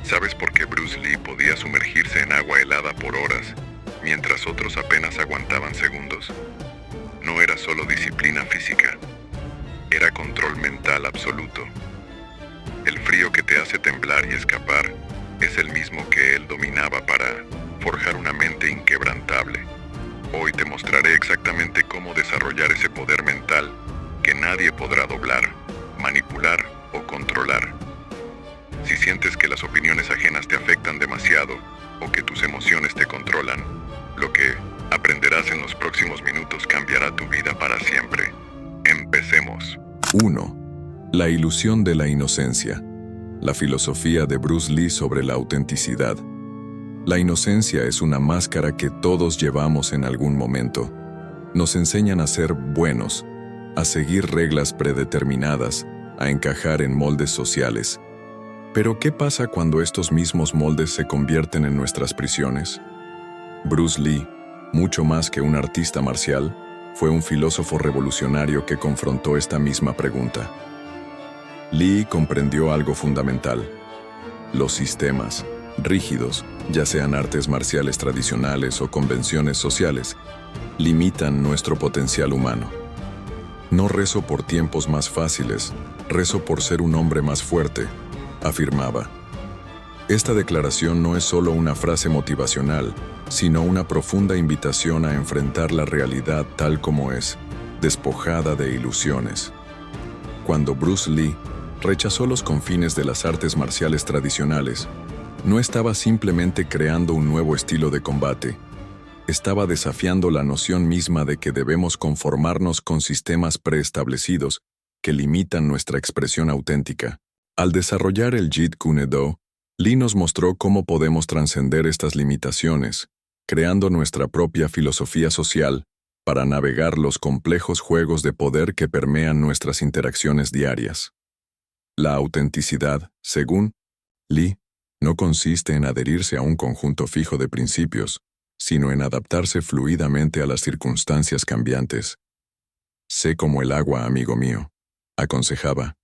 ¿Sabes por qué Bruce Lee podía sumergirse en agua helada por horas, mientras otros apenas aguantaban segundos? No era solo disciplina física, era control mental absoluto. El frío que te hace temblar y escapar es el mismo que él dominaba para forjar una mente inquebrantable. Hoy te mostraré exactamente cómo desarrollar ese poder mental que nadie podrá doblar, manipular o controlar. Si sientes que las opiniones ajenas te afectan demasiado o que tus emociones te controlan, lo que aprenderás en los próximos minutos cambiará tu vida para siempre. Empecemos. 1. La ilusión de la inocencia. La filosofía de Bruce Lee sobre la autenticidad. La inocencia es una máscara que todos llevamos en algún momento. Nos enseñan a ser buenos, a seguir reglas predeterminadas, a encajar en moldes sociales. Pero ¿qué pasa cuando estos mismos moldes se convierten en nuestras prisiones? Bruce Lee, mucho más que un artista marcial, fue un filósofo revolucionario que confrontó esta misma pregunta. Lee comprendió algo fundamental. Los sistemas rígidos, ya sean artes marciales tradicionales o convenciones sociales, limitan nuestro potencial humano. No rezo por tiempos más fáciles, rezo por ser un hombre más fuerte, afirmaba. Esta declaración no es solo una frase motivacional, sino una profunda invitación a enfrentar la realidad tal como es, despojada de ilusiones. Cuando Bruce Lee rechazó los confines de las artes marciales tradicionales, no estaba simplemente creando un nuevo estilo de combate, estaba desafiando la noción misma de que debemos conformarnos con sistemas preestablecidos que limitan nuestra expresión auténtica. Al desarrollar el Jeet Kune Do, Lee nos mostró cómo podemos trascender estas limitaciones, creando nuestra propia filosofía social para navegar los complejos juegos de poder que permean nuestras interacciones diarias. La autenticidad, según Lee, no consiste en adherirse a un conjunto fijo de principios, sino en adaptarse fluidamente a las circunstancias cambiantes. Sé como el agua, amigo mío, aconsejaba.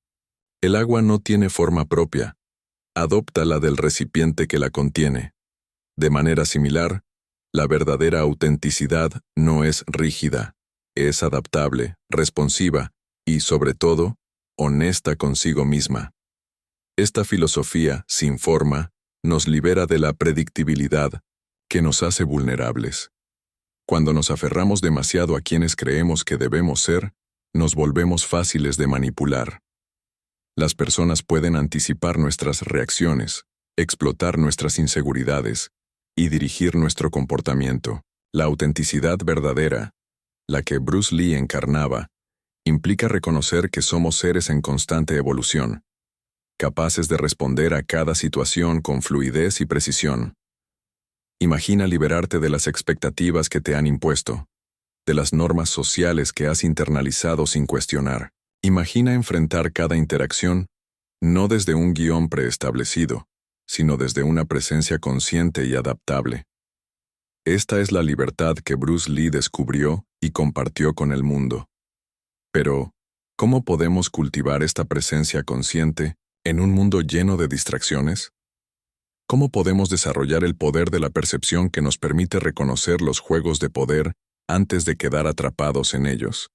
El agua no tiene forma propia. Adopta la del recipiente que la contiene. De manera similar, la verdadera autenticidad no es rígida, es adaptable, responsiva y, sobre todo, honesta consigo misma. Esta filosofía, sin forma, nos libera de la predictibilidad que nos hace vulnerables. Cuando nos aferramos demasiado a quienes creemos que debemos ser, nos volvemos fáciles de manipular. Las personas pueden anticipar nuestras reacciones, explotar nuestras inseguridades y dirigir nuestro comportamiento. La autenticidad verdadera, la que Bruce Lee encarnaba, implica reconocer que somos seres en constante evolución, capaces de responder a cada situación con fluidez y precisión. Imagina liberarte de las expectativas que te han impuesto, de las normas sociales que has internalizado sin cuestionar. Imagina enfrentar cada interacción no desde un guión preestablecido, sino desde una presencia consciente y adaptable. Esta es la libertad que Bruce Lee descubrió y compartió con el mundo. Pero, ¿cómo podemos cultivar esta presencia consciente en un mundo lleno de distracciones? ¿Cómo podemos desarrollar el poder de la percepción que nos permite reconocer los juegos de poder antes de quedar atrapados en ellos?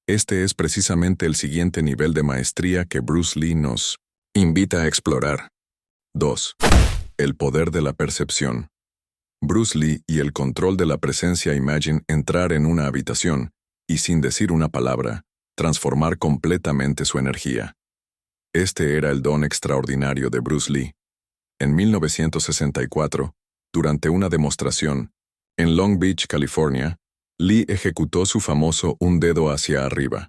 Este es precisamente el siguiente nivel de maestría que Bruce Lee nos invita a explorar. 2. El poder de la percepción. Bruce Lee y el control de la presencia imagine entrar en una habitación y, sin decir una palabra, transformar completamente su energía. Este era el don extraordinario de Bruce Lee. En 1964, durante una demostración, en Long Beach, California, Lee ejecutó su famoso un dedo hacia arriba.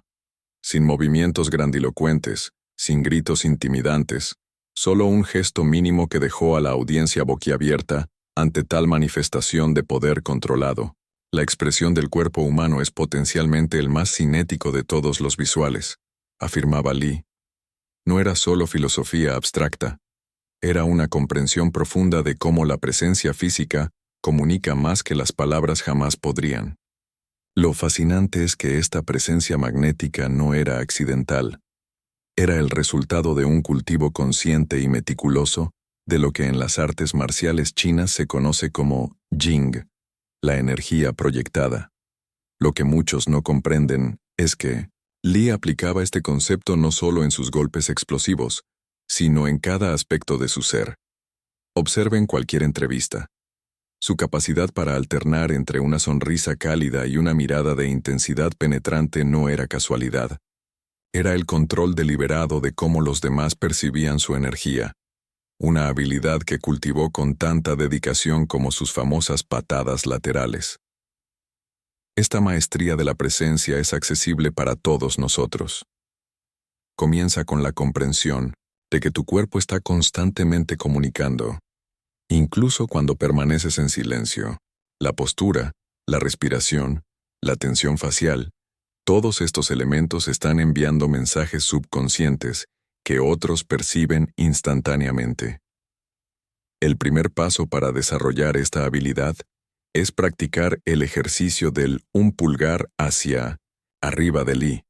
Sin movimientos grandilocuentes, sin gritos intimidantes, solo un gesto mínimo que dejó a la audiencia boquiabierta ante tal manifestación de poder controlado. La expresión del cuerpo humano es potencialmente el más cinético de todos los visuales, afirmaba Lee. No era solo filosofía abstracta, era una comprensión profunda de cómo la presencia física comunica más que las palabras jamás podrían. Lo fascinante es que esta presencia magnética no era accidental. Era el resultado de un cultivo consciente y meticuloso de lo que en las artes marciales chinas se conoce como Jing, la energía proyectada. Lo que muchos no comprenden es que Li aplicaba este concepto no solo en sus golpes explosivos, sino en cada aspecto de su ser. Observen cualquier entrevista. Su capacidad para alternar entre una sonrisa cálida y una mirada de intensidad penetrante no era casualidad. Era el control deliberado de cómo los demás percibían su energía, una habilidad que cultivó con tanta dedicación como sus famosas patadas laterales. Esta maestría de la presencia es accesible para todos nosotros. Comienza con la comprensión de que tu cuerpo está constantemente comunicando, incluso cuando permaneces en silencio. La postura, la respiración, la tensión facial, todos estos elementos están enviando mensajes subconscientes que otros perciben instantáneamente. El primer paso para desarrollar esta habilidad es practicar el ejercicio del un pulgar hacia arriba del Li.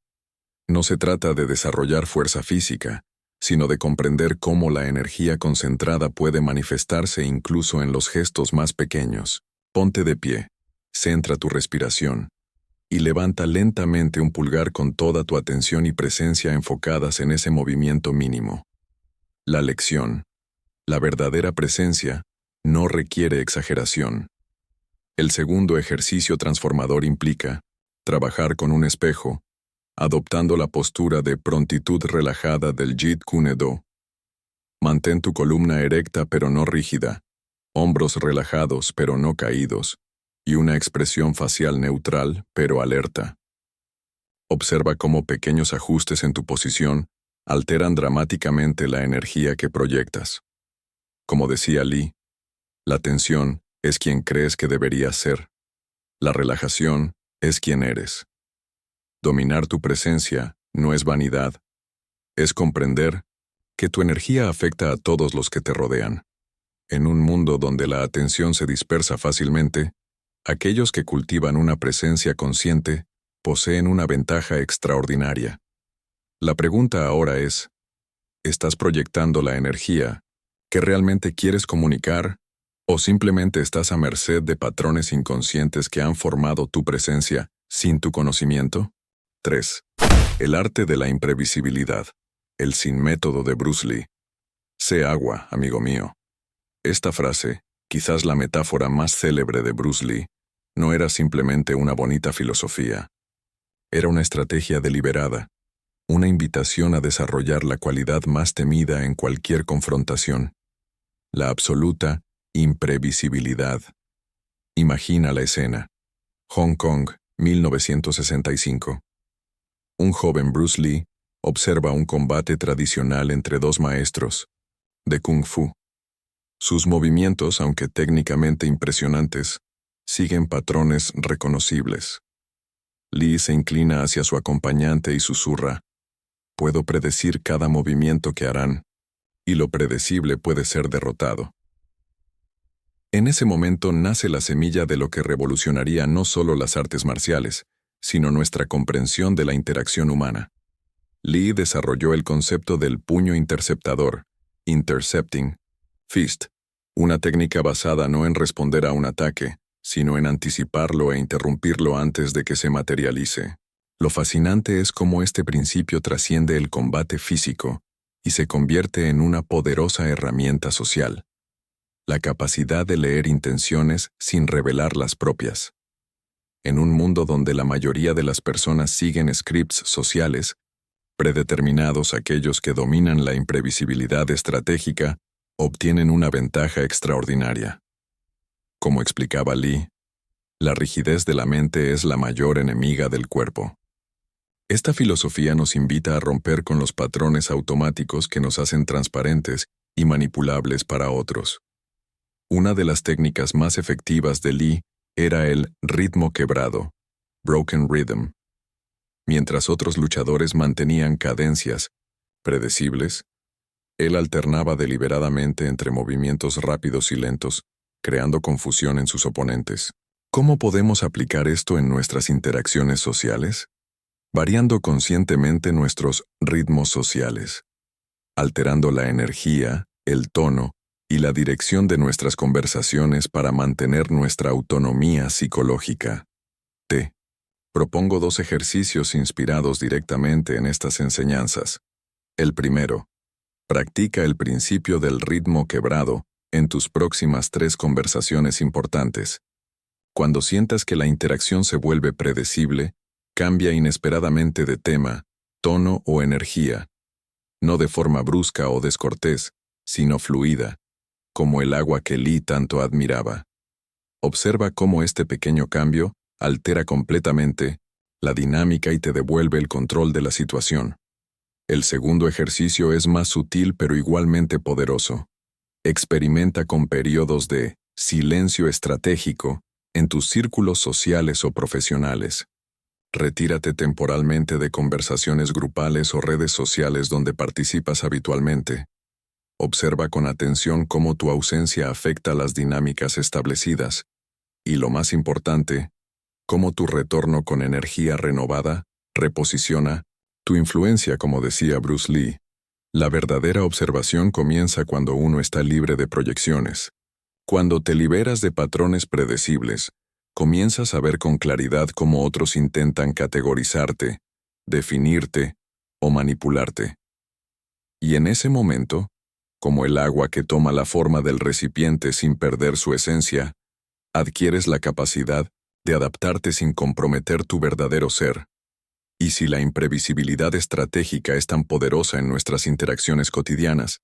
No se trata de desarrollar fuerza física, sino de comprender cómo la energía concentrada puede manifestarse incluso en los gestos más pequeños. Ponte de pie, centra tu respiración, y levanta lentamente un pulgar con toda tu atención y presencia enfocadas en ese movimiento mínimo. La lección, la verdadera presencia, no requiere exageración. El segundo ejercicio transformador implica trabajar con un espejo, adoptando la postura de prontitud relajada del Jeet Kune Do. Mantén tu columna erecta pero no rígida, hombros relajados pero no caídos, y una expresión facial neutral pero alerta. Observa cómo pequeños ajustes en tu posición alteran dramáticamente la energía que proyectas. Como decía Li, la tensión es quien crees que deberías ser. La relajación es quien eres. Dominar tu presencia no es vanidad, es comprender que tu energía afecta a todos los que te rodean. En un mundo donde la atención se dispersa fácilmente, aquellos que cultivan una presencia consciente poseen una ventaja extraordinaria. La pregunta ahora es, ¿estás proyectando la energía que realmente quieres comunicar o simplemente estás a merced de patrones inconscientes que han formado tu presencia sin tu conocimiento? 3. El arte de la imprevisibilidad. El sin método de Bruce Lee. Sé agua, amigo mío. Esta frase, quizás la metáfora más célebre de Bruce Lee, no era simplemente una bonita filosofía. Era una estrategia deliberada, una invitación a desarrollar la cualidad más temida en cualquier confrontación: la absoluta imprevisibilidad. Imagina la escena. Hong Kong, 1965. Un joven Bruce Lee observa un combate tradicional entre dos maestros de Kung Fu. Sus movimientos, aunque técnicamente impresionantes, siguen patrones reconocibles. Lee se inclina hacia su acompañante y susurra: «Puedo predecir cada movimiento que harán, y lo predecible puede ser derrotado». En ese momento nace la semilla de lo que revolucionaría no solo las artes marciales, sino nuestra comprensión de la interacción humana. Lee desarrolló el concepto del puño interceptador, intercepting fist, una técnica basada no en responder a un ataque, sino en anticiparlo e interrumpirlo antes de que se materialice. Lo fascinante es cómo este principio trasciende el combate físico y se convierte en una poderosa herramienta social: la capacidad de leer intenciones sin revelar las propias. En un mundo donde la mayoría de las personas siguen scripts sociales, predeterminados, aquellos que dominan la imprevisibilidad estratégica obtienen una ventaja extraordinaria. Como explicaba Lee, la rigidez de la mente es la mayor enemiga del cuerpo. Esta filosofía nos invita a romper con los patrones automáticos que nos hacen transparentes y manipulables para otros. Una de las técnicas más efectivas de Lee era el ritmo quebrado, broken rhythm. Mientras otros luchadores mantenían cadencias predecibles, él alternaba deliberadamente entre movimientos rápidos y lentos, creando confusión en sus oponentes. ¿Cómo podemos aplicar esto en nuestras interacciones sociales? Variando conscientemente nuestros ritmos sociales, alterando la energía, el tono y la dirección de nuestras conversaciones para mantener nuestra autonomía psicológica. Te propongo 2 ejercicios inspirados directamente en estas enseñanzas. El primero, practica el principio del ritmo quebrado en tus próximas 3 conversaciones importantes. Cuando sientas que la interacción se vuelve predecible, cambia inesperadamente de tema, tono o energía, no de forma brusca o descortés, sino fluida, como el agua que Lee tanto admiraba. Observa cómo este pequeño cambio altera completamente la dinámica y te devuelve el control de la situación. El segundo ejercicio es más sutil pero igualmente poderoso. Experimenta con periodos de silencio estratégico en tus círculos sociales o profesionales. Retírate temporalmente de conversaciones grupales o redes sociales donde participas habitualmente. Observa con atención cómo tu ausencia afecta las dinámicas establecidas. Y lo más importante, cómo tu retorno con energía renovada reposiciona tu influencia, como decía Bruce Lee. La verdadera observación comienza cuando uno está libre de proyecciones. Cuando te liberas de patrones predecibles, comienzas a ver con claridad cómo otros intentan categorizarte, definirte o manipularte. Y en ese momento, como el agua que toma la forma del recipiente sin perder su esencia, adquieres la capacidad de adaptarte sin comprometer tu verdadero ser. Y si la imprevisibilidad estratégica es tan poderosa en nuestras interacciones cotidianas,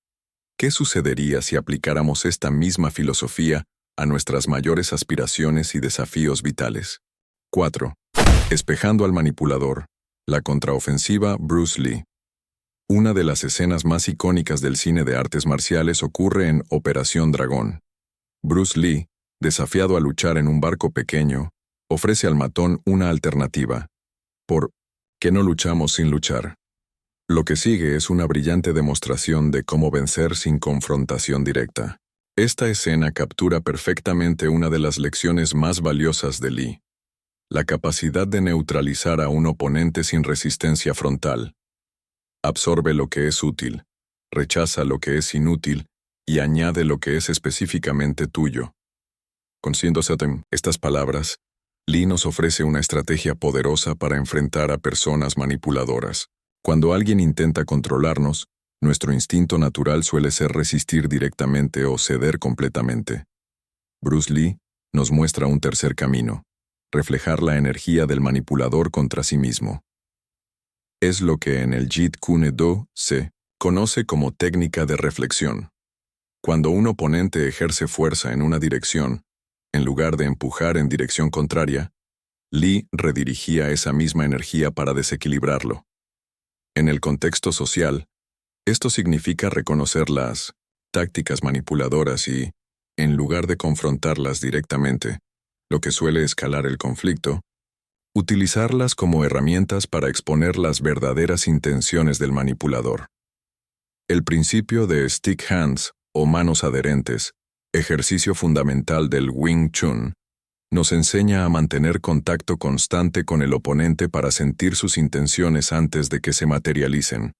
¿qué sucedería si aplicáramos esta misma filosofía a nuestras mayores aspiraciones y desafíos vitales? 4. Espejando al manipulador. La contraofensiva Bruce Lee. Una de las escenas más icónicas del cine de artes marciales ocurre en Operación Dragón. Bruce Lee, desafiado a luchar en un barco pequeño, ofrece al matón una alternativa. ¿Por qué no luchamos sin luchar? Lo que sigue es una brillante demostración de cómo vencer sin confrontación directa. Esta escena captura perfectamente una de las lecciones más valiosas de Lee: la capacidad de neutralizar a un oponente sin resistencia frontal. Absorbe lo que es útil, rechaza lo que es inútil y añade lo que es específicamente tuyo. Consciéndose de estas palabras, Lee nos ofrece una estrategia poderosa para enfrentar a personas manipuladoras. Cuando alguien intenta controlarnos, nuestro instinto natural suele ser resistir directamente o ceder completamente. Bruce Lee nos muestra un tercer camino: reflejar la energía del manipulador contra sí mismo. Es lo que en el Jeet Kune Do se conoce como técnica de reflexión. Cuando un oponente ejerce fuerza en una dirección, en lugar de empujar en dirección contraria, Lee redirigía esa misma energía para desequilibrarlo. En el contexto social, esto significa reconocer las tácticas manipuladoras y, en lugar de confrontarlas directamente, lo que suele escalar el conflicto, utilizarlas como herramientas para exponer las verdaderas intenciones del manipulador. El principio de stick hands o manos adherentes, ejercicio fundamental del Wing Chun, nos enseña a mantener contacto constante con el oponente para sentir sus intenciones antes de que se materialicen.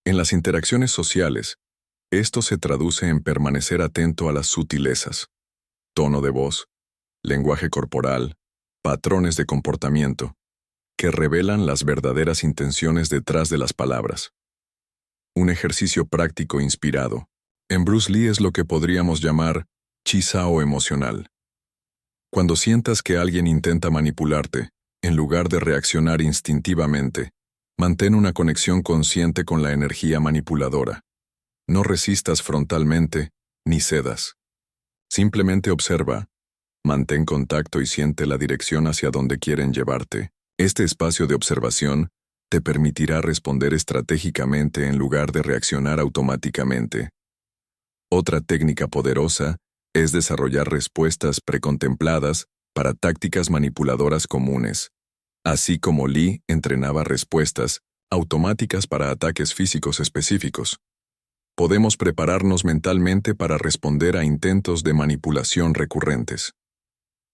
En las interacciones sociales, esto se traduce en permanecer atento a las sutilezas: tono de voz, lenguaje corporal, patrones de comportamiento, que revelan las verdaderas intenciones detrás de las palabras. Un ejercicio práctico inspirado en Bruce Lee es lo que podríamos llamar Chi-Sao emocional. Cuando sientas que alguien intenta manipularte, en lugar de reaccionar instintivamente, mantén una conexión consciente con la energía manipuladora. No resistas frontalmente, ni cedas. Simplemente observa, mantén contacto y siente la dirección hacia donde quieren llevarte. Este espacio de observación te permitirá responder estratégicamente en lugar de reaccionar automáticamente. Otra técnica poderosa es desarrollar respuestas precontempladas para tácticas manipuladoras comunes, así como Lee entrenaba respuestas automáticas para ataques físicos específicos. Podemos prepararnos mentalmente para responder a intentos de manipulación recurrentes.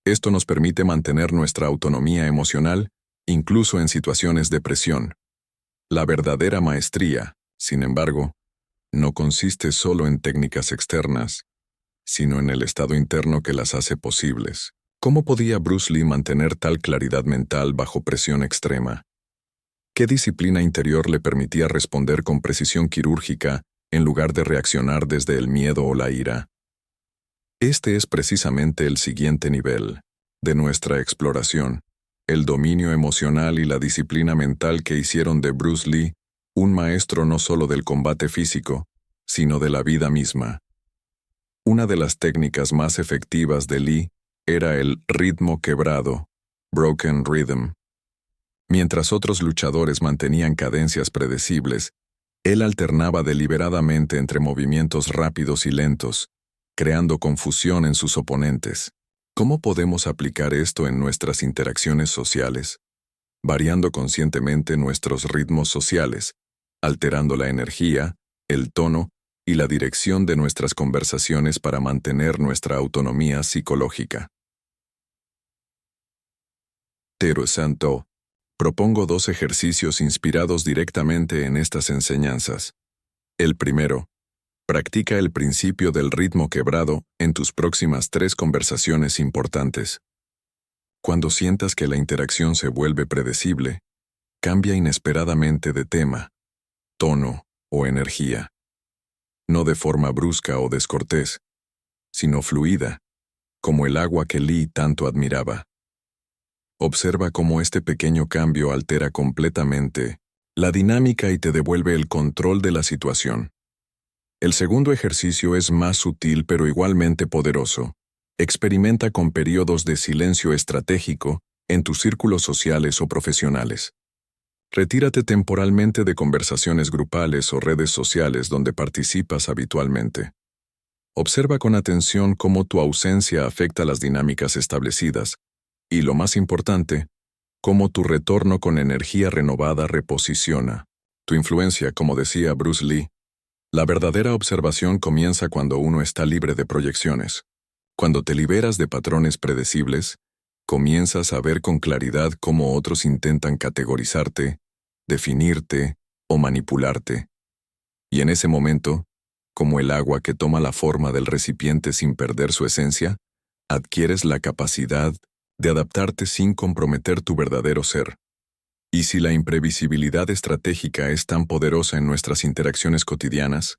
Esto nos permite mantener nuestra autonomía emocional, incluso en situaciones de presión. La verdadera maestría, sin embargo, no consiste solo en técnicas externas, sino en el estado interno que las hace posibles. ¿Cómo podía Bruce Lee mantener tal claridad mental bajo presión extrema? ¿Qué disciplina interior le permitía responder con precisión quirúrgica en lugar de reaccionar desde el miedo o la ira? Este es precisamente el siguiente nivel de nuestra exploración, el dominio emocional y la disciplina mental que hicieron de Bruce Lee un maestro no solo del combate físico, sino de la vida misma. Una de las técnicas más efectivas de Lee era el ritmo quebrado, broken rhythm. Mientras otros luchadores mantenían cadencias predecibles, él alternaba deliberadamente entre movimientos rápidos y lentos, creando confusión en sus oponentes. ¿Cómo podemos aplicar esto en nuestras interacciones sociales? Variando conscientemente nuestros ritmos sociales, alterando la energía, el tono y la dirección de nuestras conversaciones para mantener nuestra autonomía psicológica. Tero Santo, propongo 2 ejercicios inspirados directamente en estas enseñanzas. El primero, practica el principio del ritmo quebrado en tus próximas 3 conversaciones importantes. Cuando sientas que la interacción se vuelve predecible, cambia inesperadamente de tema, tono o energía. No de forma brusca o descortés, sino fluida, como el agua que Lee tanto admiraba. Observa cómo este pequeño cambio altera completamente la dinámica y te devuelve el control de la situación. El segundo ejercicio es más sutil pero igualmente poderoso. Experimenta con periodos de silencio estratégico en tus círculos sociales o profesionales. Retírate temporalmente de conversaciones grupales o redes sociales donde participas habitualmente. Observa con atención cómo tu ausencia afecta las dinámicas establecidas y, lo más importante, cómo tu retorno con energía renovada reposiciona tu influencia, como decía Bruce Lee. La verdadera observación comienza cuando uno está libre de proyecciones. Cuando te liberas de patrones predecibles, comienzas a ver con claridad cómo otros intentan categorizarte, definirte o manipularte. Y en ese momento, como el agua que toma la forma del recipiente sin perder su esencia, adquieres la capacidad de adaptarte sin comprometer tu verdadero ser. Y si la imprevisibilidad estratégica es tan poderosa en nuestras interacciones cotidianas,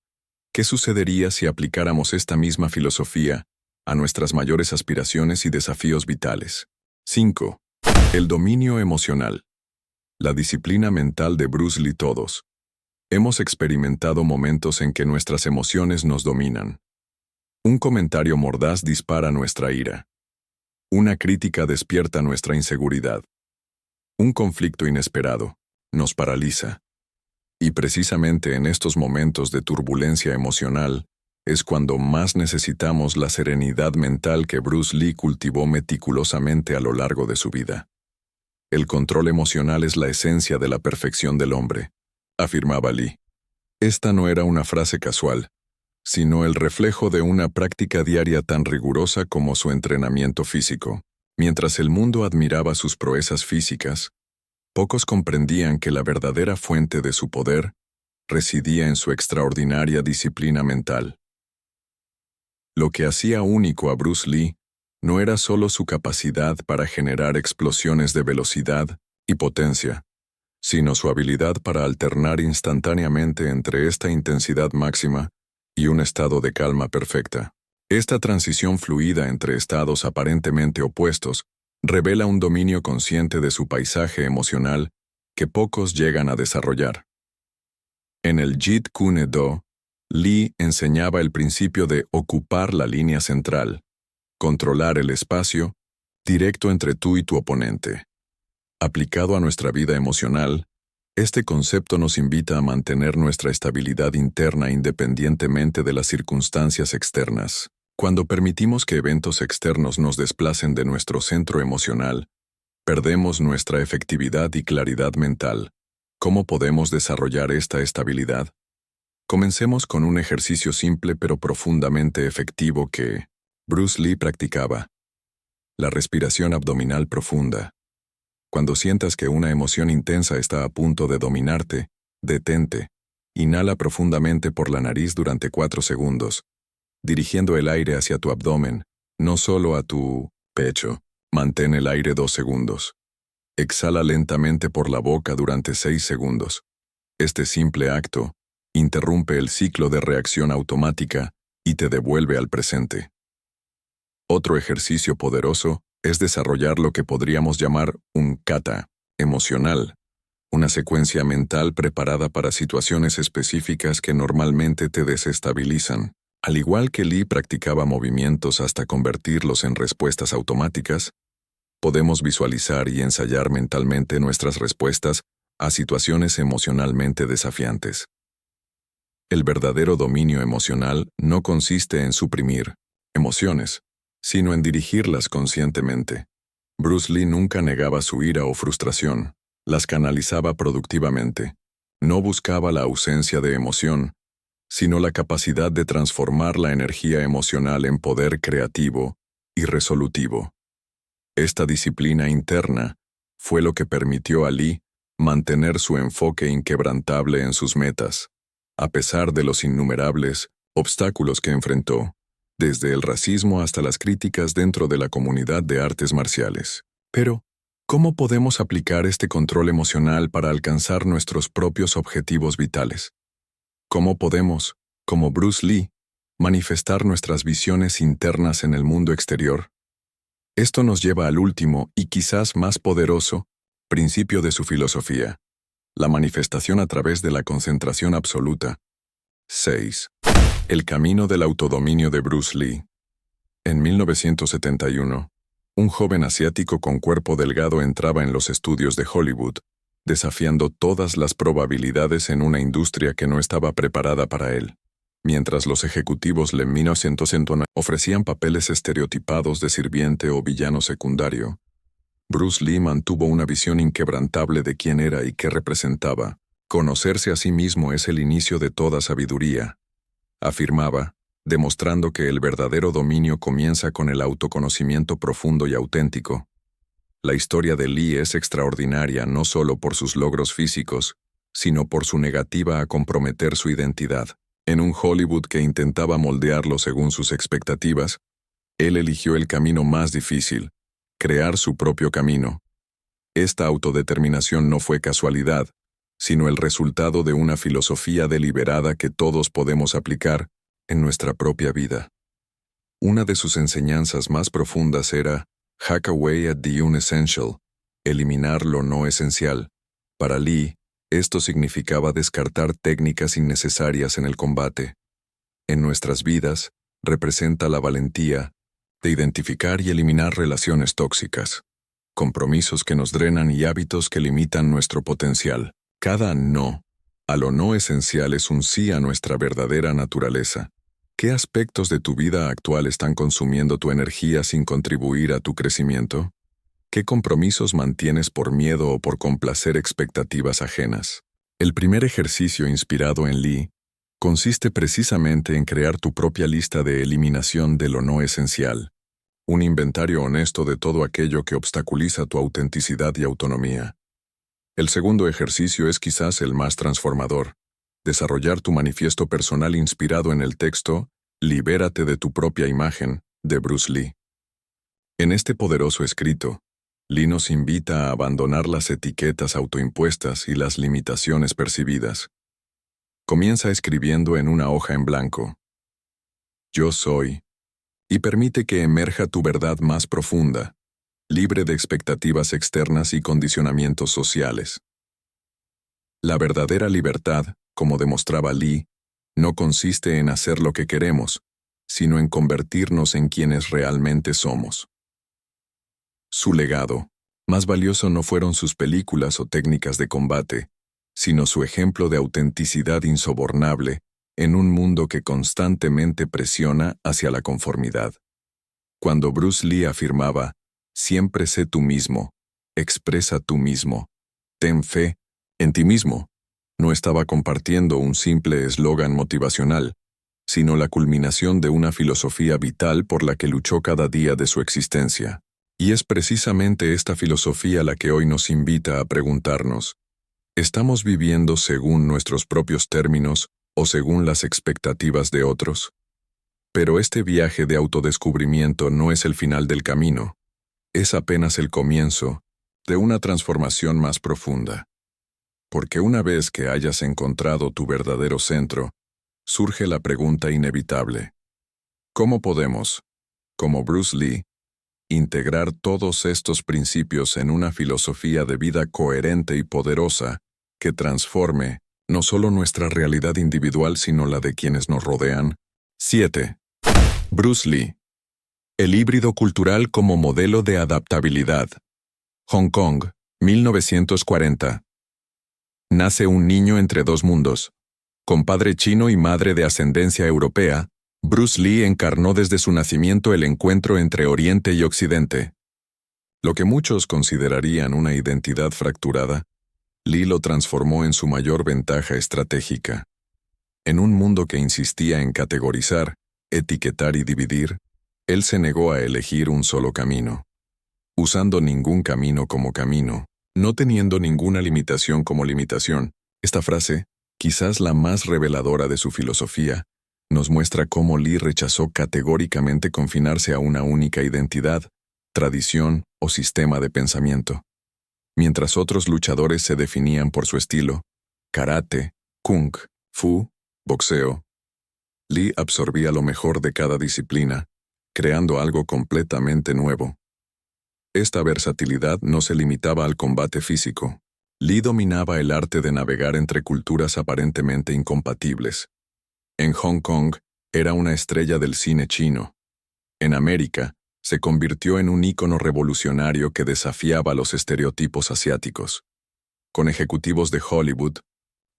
¿qué sucedería si aplicáramos esta misma filosofía a nuestras mayores aspiraciones y desafíos vitales? 5. El dominio emocional. La disciplina mental de Bruce Lee. Todos hemos experimentado momentos en que nuestras emociones nos dominan. Un comentario mordaz dispara nuestra ira. Una crítica despierta nuestra inseguridad. Un conflicto inesperado nos paraliza. Y precisamente en estos momentos de turbulencia emocional es cuando más necesitamos la serenidad mental que Bruce Lee cultivó meticulosamente a lo largo de su vida. El control emocional es la esencia de la perfección del hombre, afirmaba Lee. Esta no era una frase casual, sino el reflejo de una práctica diaria tan rigurosa como su entrenamiento físico. Mientras el mundo admiraba sus proezas físicas, pocos comprendían que la verdadera fuente de su poder residía en su extraordinaria disciplina mental. Lo que hacía único a Bruce Lee no era solo su capacidad para generar explosiones de velocidad y potencia, sino su habilidad para alternar instantáneamente entre esta intensidad máxima y un estado de calma perfecta. Esta transición fluida entre estados aparentemente opuestos revela un dominio consciente de su paisaje emocional que pocos llegan a desarrollar. En el Jeet Kune Do, Lee enseñaba el principio de ocupar la línea central, controlar el espacio directo entre tú y tu oponente. Aplicado a nuestra vida emocional, este concepto nos invita a mantener nuestra estabilidad interna independientemente de las circunstancias externas. Cuando permitimos que eventos externos nos desplacen de nuestro centro emocional, perdemos nuestra efectividad y claridad mental. ¿Cómo podemos desarrollar esta estabilidad? Comencemos con un ejercicio simple pero profundamente efectivo que Bruce Lee practicaba: la respiración abdominal profunda. Cuando sientas que una emoción intensa está a punto de dominarte, detente, Inhala profundamente por la nariz durante 4 segundos, dirigiendo el aire hacia tu abdomen, no solo a tu pecho. Mantén el aire 2 segundos. Exhala lentamente por la boca durante 6 segundos. Este simple acto interrumpe el ciclo de reacción automática y te devuelve al presente. Otro ejercicio poderoso es desarrollar lo que podríamos llamar un kata emocional, una secuencia mental preparada para situaciones específicas que normalmente te desestabilizan. Al igual que Lee practicaba movimientos hasta convertirlos en respuestas automáticas, podemos visualizar y ensayar mentalmente nuestras respuestas a situaciones emocionalmente desafiantes. El verdadero dominio emocional no consiste en suprimir emociones, sino en dirigirlas conscientemente. Bruce Lee nunca negaba su ira o frustración, las canalizaba productivamente. No buscaba la ausencia de emoción, sino la capacidad de transformar la energía emocional en poder creativo y resolutivo. Esta disciplina interna fue lo que permitió a Lee mantener su enfoque inquebrantable en sus metas, a pesar de los innumerables obstáculos que enfrentó, desde el racismo hasta las críticas dentro de la comunidad de artes marciales. Pero, ¿cómo podemos aplicar este control emocional para alcanzar nuestros propios objetivos vitales? ¿Cómo podemos, como Bruce Lee, manifestar nuestras visiones internas en el mundo exterior? Esto nos lleva al último y quizás más poderoso principio de su filosofía, la manifestación a través de la concentración absoluta. 6. El camino del autodominio de Bruce Lee. En 1971, un joven asiático con cuerpo delgado entraba en los estudios de Hollywood, desafiando todas las probabilidades en una industria que no estaba preparada para él. Mientras los ejecutivos en 1909 ofrecían papeles estereotipados de sirviente o villano secundario, Bruce Lee mantuvo una visión inquebrantable de quién era y qué representaba. Conocerse a sí mismo es el inicio de toda sabiduría, afirmaba, demostrando que el verdadero dominio comienza con el autoconocimiento profundo y auténtico. La historia de Lee es extraordinaria no solo por sus logros físicos, sino por su negativa a comprometer su identidad. En un Hollywood que intentaba moldearlo según sus expectativas, él eligió el camino más difícil, crear su propio camino. Esta autodeterminación no fue casualidad, sino el resultado de una filosofía deliberada que todos podemos aplicar en nuestra propia vida. Una de sus enseñanzas más profundas era hack away at the unessential, eliminar lo no esencial. Para Lee, esto significaba descartar técnicas innecesarias en el combate. En nuestras vidas, representa la valentía de identificar y eliminar relaciones tóxicas, compromisos que nos drenan y hábitos que limitan nuestro potencial. Cada no a lo no esencial es un sí a nuestra verdadera naturaleza. ¿Qué aspectos de tu vida actual están consumiendo tu energía sin contribuir a tu crecimiento? ¿Qué compromisos mantienes por miedo o por complacer expectativas ajenas? El primer ejercicio inspirado en Lee consiste precisamente en crear tu propia lista de eliminación de lo no esencial, un inventario honesto de todo aquello que obstaculiza tu autenticidad y autonomía. El segundo ejercicio es quizás el más transformador, desarrollar tu manifiesto personal inspirado en el texto Libérate de tu propia imagen, de Bruce Lee. En este poderoso escrito, Lee nos invita a abandonar las etiquetas autoimpuestas y las limitaciones percibidas. Comienza escribiendo en una hoja en blanco. Yo soy, y permite que emerja tu verdad más profunda, libre de expectativas externas y condicionamientos sociales. La verdadera libertad, como demostraba Lee, no consiste en hacer lo que queremos, sino en convertirnos en quienes realmente somos. Su legado, más valioso no fueron sus películas o técnicas de combate, sino su ejemplo de autenticidad insobornable en un mundo que constantemente presiona hacia la conformidad. Cuando Bruce Lee afirmaba, siempre sé tú mismo, expresa tú mismo, ten fe en ti mismo, no estaba compartiendo un simple eslogan motivacional, sino la culminación de una filosofía vital por la que luchó cada día de su existencia. Y es precisamente esta filosofía la que hoy nos invita a preguntarnos, ¿Estamos viviendo según nuestros propios términos o según las expectativas de otros? Pero este viaje de autodescubrimiento no es el final del camino, es apenas el comienzo de una transformación más profunda. Porque una vez que hayas encontrado tu verdadero centro, surge la pregunta inevitable: ¿cómo podemos, como Bruce Lee, integrar todos estos principios en una filosofía de vida coherente y poderosa que transforme no solo nuestra realidad individual sino la de quienes nos rodean? 7. Bruce Lee. El híbrido cultural como modelo de adaptabilidad. Hong Kong, 1940. Nace un niño entre dos mundos. Con padre chino y madre de ascendencia europea, Bruce Lee encarnó desde su nacimiento el encuentro entre Oriente y Occidente. Lo que muchos considerarían una identidad fracturada, Lee lo transformó en su mayor ventaja estratégica. En un mundo que insistía en categorizar, etiquetar y dividir, él se negó a elegir un solo camino. Usando ningún camino como camino, no teniendo ninguna limitación como limitación, esta frase, quizás la más reveladora de su filosofía, nos muestra cómo Lee rechazó categóricamente confinarse a una única identidad, tradición o sistema de pensamiento. Mientras otros luchadores se definían por su estilo, karate, kung, fu, boxeo, Lee absorbía lo mejor de cada disciplina, creando algo completamente nuevo. Esta versatilidad no se limitaba al combate físico. Lee dominaba el arte de navegar entre culturas aparentemente incompatibles. En Hong Kong, era una estrella del cine chino. En América, se convirtió en un ícono revolucionario que desafiaba los estereotipos asiáticos. Con ejecutivos de Hollywood,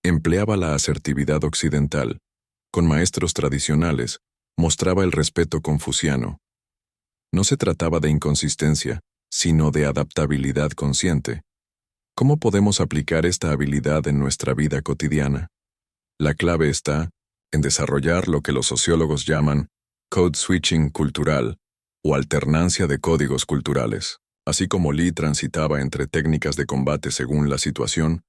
empleaba la asertividad occidental. Con maestros tradicionales, mostraba el respeto confuciano. No se trataba de inconsistencia, sino de adaptabilidad consciente. ¿Cómo podemos aplicar esta habilidad en nuestra vida cotidiana? La clave está en desarrollar lo que los sociólogos llaman code switching cultural o alternancia de códigos culturales. Así como Lee transitaba entre técnicas de combate según la situación,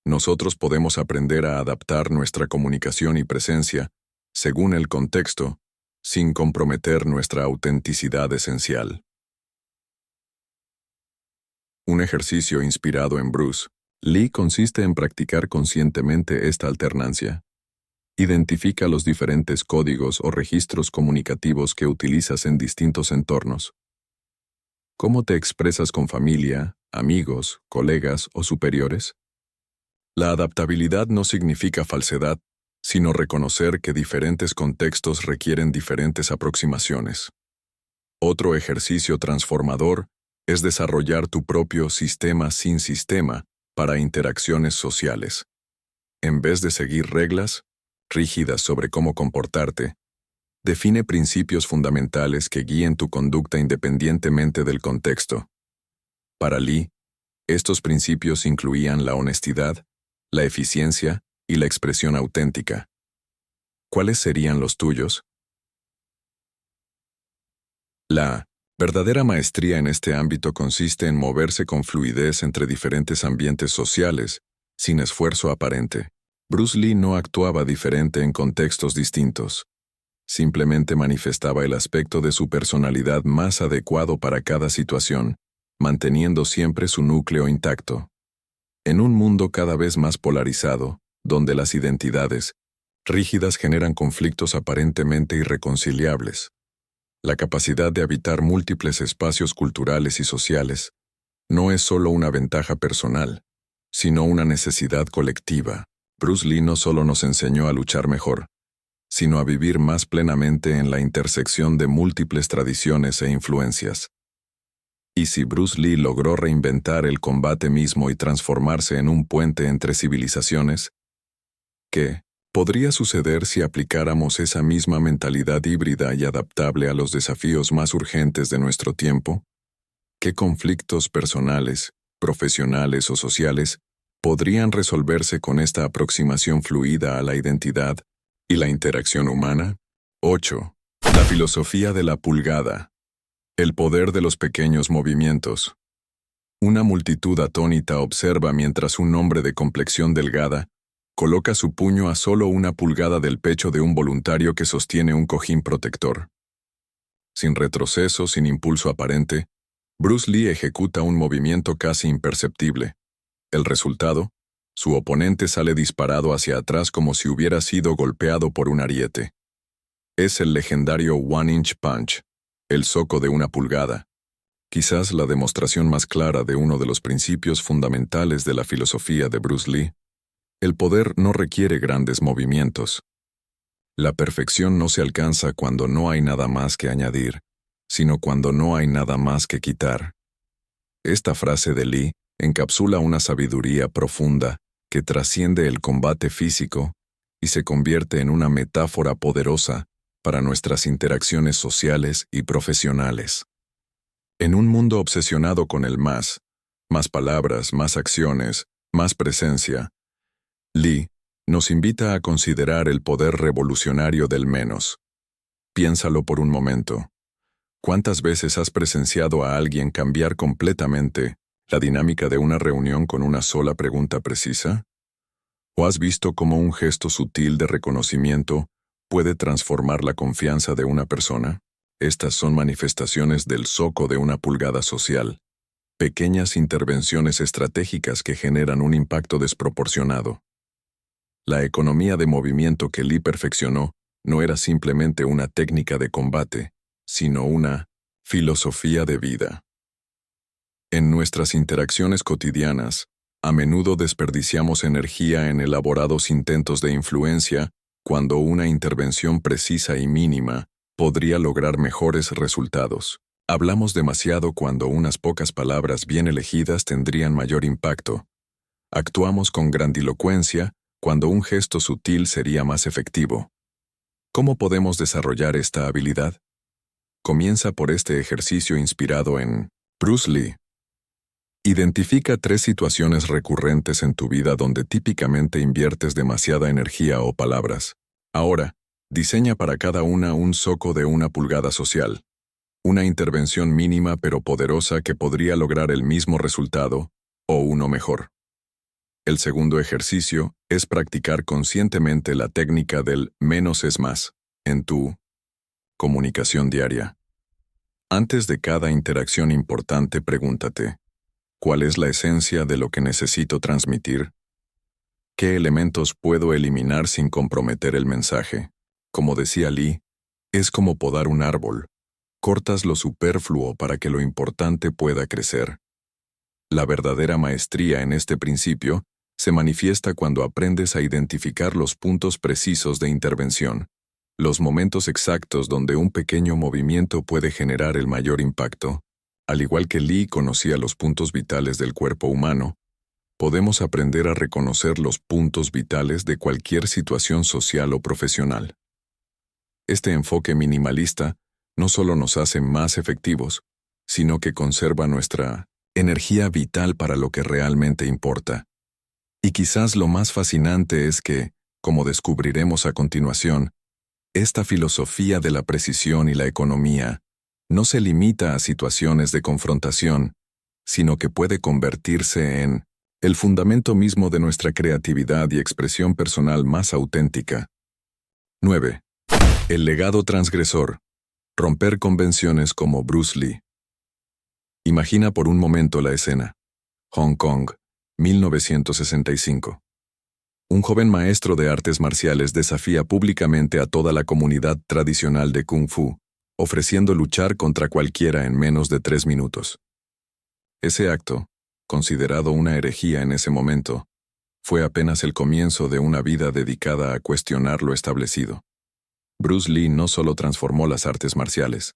nosotros podemos aprender a adaptar nuestra comunicación y presencia según el contexto, sin comprometer nuestra autenticidad esencial. Un ejercicio inspirado en Bruce Lee consiste en practicar conscientemente esta alternancia. Identifica los diferentes códigos o registros comunicativos que utilizas en distintos entornos. ¿Cómo te expresas con familia, amigos, colegas o superiores? La adaptabilidad no significa falsedad, sino reconocer que diferentes contextos requieren diferentes aproximaciones. Otro ejercicio transformador es desarrollar tu propio sistema sin sistema para interacciones sociales. En vez de seguir reglas rígidas sobre cómo comportarte, define principios fundamentales que guíen tu conducta independientemente del contexto. Para Lee, estos principios incluían la honestidad, la eficiencia y la expresión auténtica. ¿Cuáles serían los tuyos? La verdadera maestría en este ámbito consiste en moverse con fluidez entre diferentes ambientes sociales, sin esfuerzo aparente. Bruce Lee no actuaba diferente en contextos distintos. Simplemente manifestaba el aspecto de su personalidad más adecuado para cada situación, manteniendo siempre su núcleo intacto. En un mundo cada vez más polarizado, donde las identidades rígidas generan conflictos aparentemente irreconciliables, la capacidad de habitar múltiples espacios culturales y sociales no es solo una ventaja personal, sino una necesidad colectiva. Bruce Lee no solo nos enseñó a luchar mejor, sino a vivir más plenamente en la intersección de múltiples tradiciones e influencias. Y si Bruce Lee logró reinventar el combate mismo y transformarse en un puente entre civilizaciones, ¿qué podría suceder si aplicáramos esa misma mentalidad híbrida y adaptable a los desafíos más urgentes de nuestro tiempo? ¿Qué conflictos personales, profesionales o sociales podrían resolverse con esta aproximación fluida a la identidad y la interacción humana? 8. La filosofía de la pulgada. El poder de los pequeños movimientos. Una multitud atónita observa mientras un hombre de complexión delgada coloca su puño a solo 1 pulgada del pecho de un voluntario que sostiene un cojín protector. Sin retroceso, sin impulso aparente, Bruce Lee ejecuta un movimiento casi imperceptible. El resultado: su oponente sale disparado hacia atrás como si hubiera sido golpeado por un ariete. Es el legendario One-Inch Punch, el soco de 1 pulgada. Quizás la demostración más clara de uno de los principios fundamentales de la filosofía de Bruce Lee. El poder no requiere grandes movimientos. La perfección no se alcanza cuando no hay nada más que añadir, sino cuando no hay nada más que quitar. Esta frase de Lee encapsula una sabiduría profunda que trasciende el combate físico y se convierte en una metáfora poderosa para nuestras interacciones sociales y profesionales. En un mundo obsesionado con el más palabras, más acciones, más presencia, Lee nos invita a considerar el poder revolucionario del menos. Piénsalo por un momento. ¿Cuántas veces has presenciado a alguien cambiar completamente la dinámica de una reunión con una sola pregunta precisa? ¿O has visto cómo un gesto sutil de reconocimiento puede transformar la confianza de una persona? Estas son manifestaciones del soco de 1 pulgada social, pequeñas intervenciones estratégicas que generan un impacto desproporcionado. La economía de movimiento que Lee perfeccionó no era simplemente una técnica de combate, sino una filosofía de vida. En nuestras interacciones cotidianas, a menudo desperdiciamos energía en elaborados intentos de influencia cuando una intervención precisa y mínima podría lograr mejores resultados. Hablamos demasiado cuando unas pocas palabras bien elegidas tendrían mayor impacto. Actuamos con grandilocuencia cuando un gesto sutil sería más efectivo. ¿Cómo podemos desarrollar esta habilidad? Comienza por este ejercicio inspirado en Bruce Lee. Identifica 3 situaciones recurrentes en tu vida donde típicamente inviertes demasiada energía o palabras. Ahora, diseña para cada una un soco de 1 pulgada social. Una intervención mínima pero poderosa que podría lograr el mismo resultado, o uno mejor. El segundo ejercicio es practicar conscientemente la técnica del menos es más en tu comunicación diaria. Antes de cada interacción importante, pregúntate: ¿cuál es la esencia de lo que necesito transmitir? ¿Qué elementos puedo eliminar sin comprometer el mensaje? Como decía Lee, es como podar un árbol. Cortas lo superfluo para que lo importante pueda crecer. La verdadera maestría en este principio se manifiesta cuando aprendes a identificar los puntos precisos de intervención, los momentos exactos donde un pequeño movimiento puede generar el mayor impacto. Al igual que Lee conocía los puntos vitales del cuerpo humano, podemos aprender a reconocer los puntos vitales de cualquier situación social o profesional. Este enfoque minimalista no solo nos hace más efectivos, sino que conserva nuestra energía vital para lo que realmente importa. Y quizás lo más fascinante es que, como descubriremos a continuación, esta filosofía de la precisión y la economía no se limita a situaciones de confrontación, sino que puede convertirse en el fundamento mismo de nuestra creatividad y expresión personal más auténtica. 9. El legado transgresor. Romper convenciones como Bruce Lee. Imagina por un momento la escena. Hong Kong, 1965. Un joven maestro de artes marciales desafía públicamente a toda la comunidad tradicional de Kung Fu, ofreciendo luchar contra cualquiera en menos de 3 minutos. Ese acto, considerado una herejía en ese momento, fue apenas el comienzo de una vida dedicada a cuestionar lo establecido. Bruce Lee no solo transformó las artes marciales.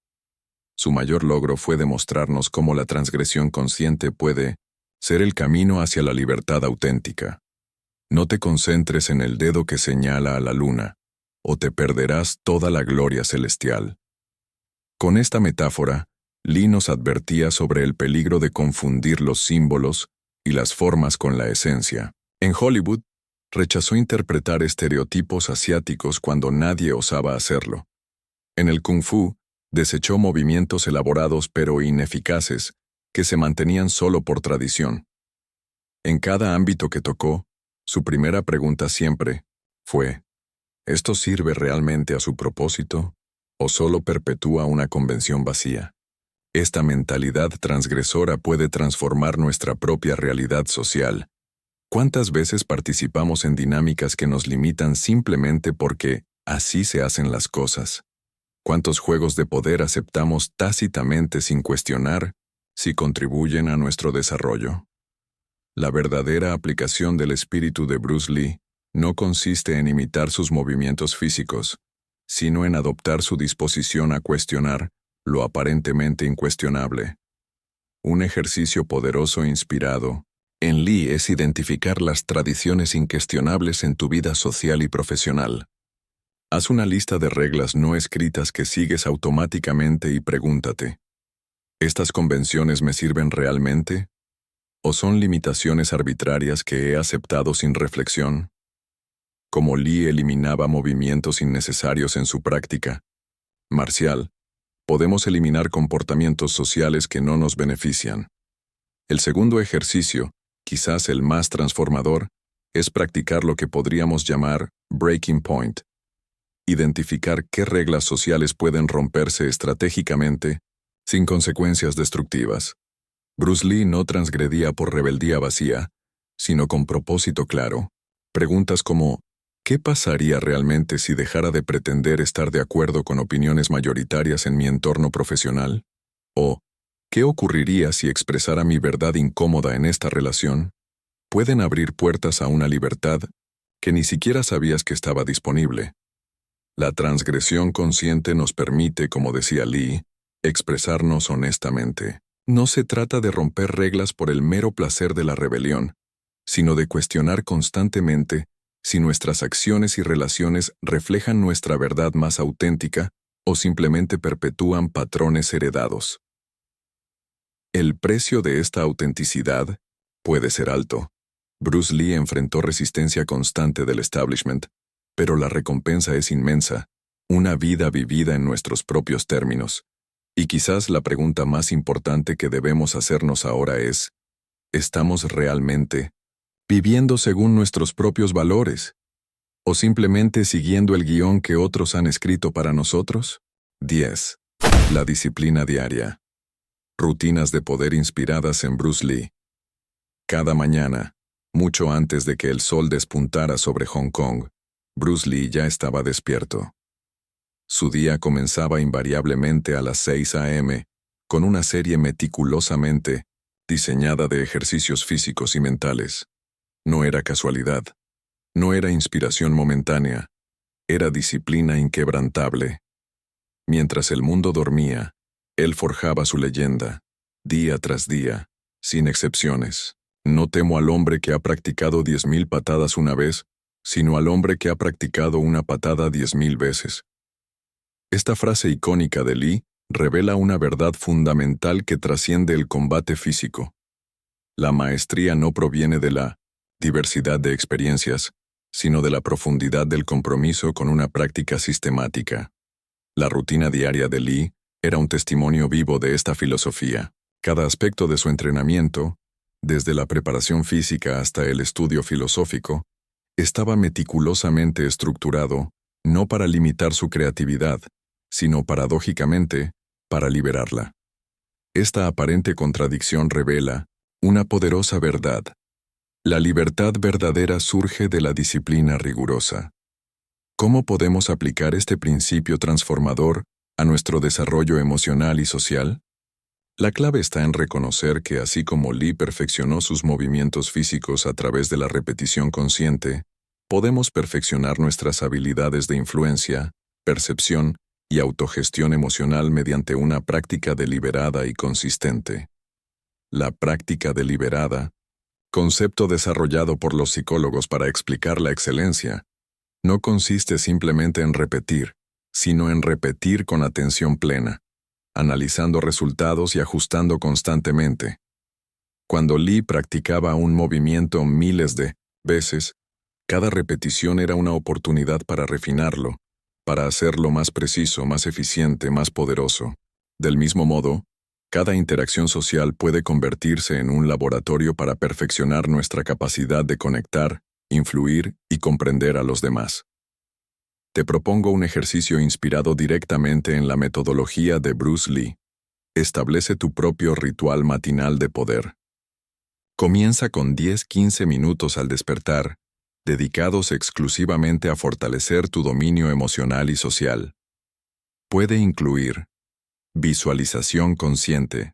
Su mayor logro fue demostrarnos cómo la transgresión consciente puede ser el camino hacia la libertad auténtica. No te concentres en el dedo que señala a la luna, o te perderás toda la gloria celestial. Con esta metáfora, Lee nos advertía sobre el peligro de confundir los símbolos y las formas con la esencia. En Hollywood, rechazó interpretar estereotipos asiáticos cuando nadie osaba hacerlo. En el Kung Fu, desechó movimientos elaborados pero ineficaces que se mantenían solo por tradición. En cada ámbito que tocó, su primera pregunta siempre fue: ¿esto sirve realmente a su propósito o solo perpetúa una convención vacía? Esta mentalidad transgresora puede transformar nuestra propia realidad social. ¿Cuántas veces participamos en dinámicas que nos limitan simplemente porque así se hacen las cosas? ¿Cuántos juegos de poder aceptamos tácitamente sin cuestionar si contribuyen a nuestro desarrollo? La verdadera aplicación del espíritu de Bruce Lee no consiste en imitar sus movimientos físicos, sino en adoptar su disposición a cuestionar lo aparentemente incuestionable. Un ejercicio poderoso e inspirado en Lee es identificar las tradiciones incuestionables en tu vida social y profesional. Haz una lista de reglas no escritas que sigues automáticamente y pregúntate: ¿estas convenciones me sirven realmente? ¿O son limitaciones arbitrarias que he aceptado sin reflexión? Como Lee eliminaba movimientos innecesarios en su práctica marcial, podemos eliminar comportamientos sociales que no nos benefician. El segundo ejercicio, quizás el más transformador, es practicar lo que podríamos llamar breaking point. Identificar qué reglas sociales pueden romperse estratégicamente sin consecuencias destructivas. Bruce Lee no transgredía por rebeldía vacía, sino con propósito claro. Preguntas como: ¿qué pasaría realmente si dejara de pretender estar de acuerdo con opiniones mayoritarias en mi entorno profesional? O ¿qué ocurriría si expresara mi verdad incómoda en esta relación? Pueden abrir puertas a una libertad que ni siquiera sabías que estaba disponible. La transgresión consciente nos permite, como decía Lee, expresarnos honestamente. No se trata de romper reglas por el mero placer de la rebelión, sino de cuestionar constantemente si nuestras acciones y relaciones reflejan nuestra verdad más auténtica o simplemente perpetúan patrones heredados. El precio de esta autenticidad puede ser alto. Bruce Lee enfrentó resistencia constante del establishment, pero la recompensa es inmensa, una vida vivida en nuestros propios términos. Y quizás la pregunta más importante que debemos hacernos ahora es: ¿estamos realmente viviendo según nuestros propios valores? ¿O simplemente siguiendo el guión que otros han escrito para nosotros? 10. La disciplina diaria. Rutinas de poder inspiradas en Bruce Lee. Cada mañana, mucho antes de que el sol despuntara sobre Hong Kong, Bruce Lee ya estaba despierto. Su día comenzaba invariablemente a las 6 a.m., con una serie meticulosamente diseñada de ejercicios físicos y mentales. No era casualidad, no era inspiración momentánea, era disciplina inquebrantable. Mientras el mundo dormía, él forjaba su leyenda, día tras día, sin excepciones. No temo al hombre que ha practicado 10,000 patadas una vez, sino al hombre que ha practicado una patada 10,000 veces. Esta frase icónica de Lee revela una verdad fundamental que trasciende el combate físico. La maestría no proviene de la diversidad de experiencias, sino de la profundidad del compromiso con una práctica sistemática. La rutina diaria de Lee era un testimonio vivo de esta filosofía. Cada aspecto de su entrenamiento, desde la preparación física hasta el estudio filosófico, estaba meticulosamente estructurado, no para limitar su creatividad, sino paradójicamente, para liberarla. Esta aparente contradicción revela una poderosa verdad. La libertad verdadera surge de la disciplina rigurosa. ¿Cómo podemos aplicar este principio transformador a nuestro desarrollo emocional y social? La clave está en reconocer que así como Lee perfeccionó sus movimientos físicos a través de la repetición consciente, podemos perfeccionar nuestras habilidades de influencia, percepción y autogestión emocional mediante una práctica deliberada y consistente. La práctica deliberada, concepto desarrollado por los psicólogos para explicar la excelencia, no consiste simplemente en repetir, sino en repetir con atención plena, analizando resultados y ajustando constantemente. Cuando Lee practicaba un movimiento miles de veces, cada repetición era una oportunidad para refinarlo, para hacerlo más preciso, más eficiente, más poderoso. Del mismo modo, Cada interacción social puede convertirse en un laboratorio para perfeccionar nuestra capacidad de conectar, influir y comprender a los demás. Te propongo un ejercicio inspirado directamente en la metodología de Bruce Lee. Establece tu propio ritual matinal de poder. Comienza con 10-15 minutos al despertar, dedicados exclusivamente a fortalecer tu dominio emocional y social. Puede incluir visualización consciente.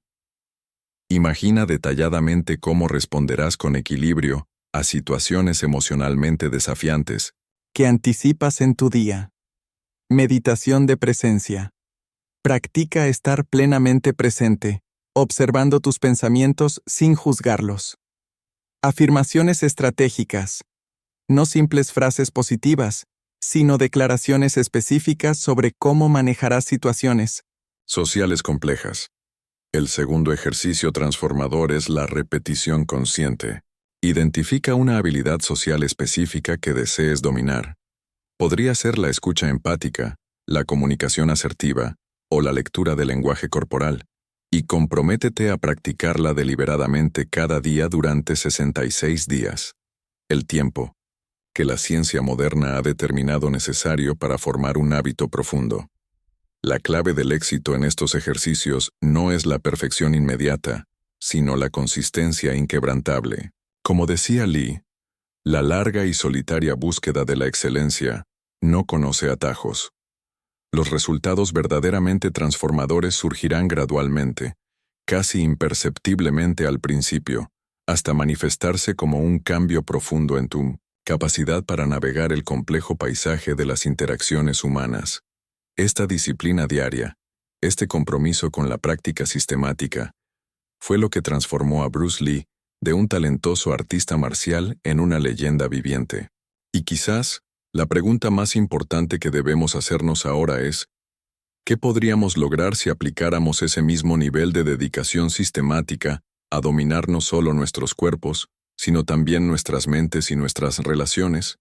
Imagina detalladamente cómo responderás con equilibrio a situaciones emocionalmente desafiantes que anticipas en tu día. Meditación de presencia. Practica estar plenamente presente, observando tus pensamientos sin juzgarlos. Afirmaciones estratégicas. No simples frases positivas, sino declaraciones específicas sobre cómo manejarás situaciones sociales complejas. El segundo ejercicio transformador es la repetición consciente. Identifica una habilidad social específica que desees dominar. Podría ser la escucha empática, la comunicación asertiva o la lectura del lenguaje corporal, y comprométete a practicarla deliberadamente cada día durante 66 días. El tiempo, que la ciencia moderna ha determinado necesario para formar un hábito profundo. La clave del éxito en estos ejercicios no es la perfección inmediata, sino la consistencia inquebrantable. Como decía Lee, la larga y solitaria búsqueda de la excelencia no conoce atajos. Los resultados verdaderamente transformadores surgirán gradualmente, casi imperceptiblemente al principio, hasta manifestarse como un cambio profundo en tu capacidad para navegar el complejo paisaje de las interacciones humanas. Esta disciplina diaria, este compromiso con la práctica sistemática, fue lo que transformó a Bruce Lee de un talentoso artista marcial en una leyenda viviente. Y quizás, la pregunta más importante que debemos hacernos ahora es, ¿qué podríamos lograr si aplicáramos ese mismo nivel de dedicación sistemática a dominar no solo nuestros cuerpos, sino también nuestras mentes y nuestras relaciones?